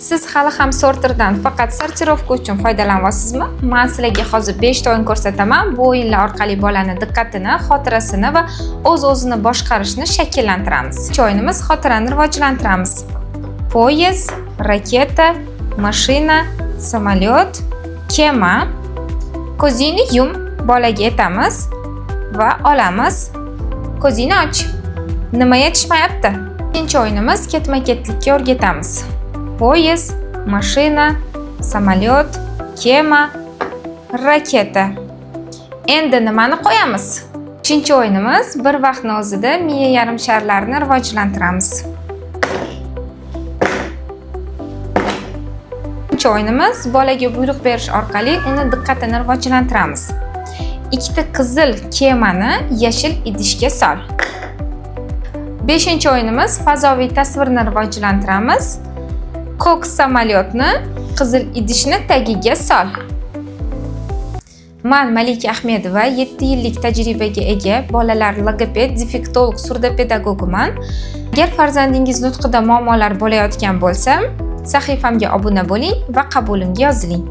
Siz hali ham sorterdan faqat sortirovka uchun foydalanyapsizmi? Men sizlarga hozir 5 ta o'yin ko'rsataman. Bu o'yinlar orqali bolani diqqatini, xotirasini va o'z-o'zini boshqarishni shakllantiramiz. O'yinimiz xotirani rivojlantiramiz. Poyezd, raketa, mashina, samolyot, kema. Ko'zingni yum, bolaga aytamiz va olamiz. Ko'zingni och. Nima yetishmayapti? Ikkinchi o'yinimiz ketma-ketlikka o'rgatamiz. Poyezd, mashina, samolyot, kema, raketa. Endi nimani qo'yamiz? Uchinchi o'yinimiz bir vaqtning o'zida miya yarim sharlarini rivojlantiramiz. Uchinchi o'yinimiz bolaga buyruq berish orqali uni diqqatini rivojlantiramiz. Ikkita qizil kemani yashil idishga sol. Beshinchi o'yinimiz fazoviy tasvirni rivojlantiramiz. Ko'k samolyotni qizil idishni tagiga sol. Men Malika Ahmedova 7 yillik tajribaga ega bolalar logoped, defektolog, surdopedagogiman. Agar farzandingiz nutqida muammolar bo'layotgan bo'lsa, sahifamga obuna bo'ling va qabulimga yoziling.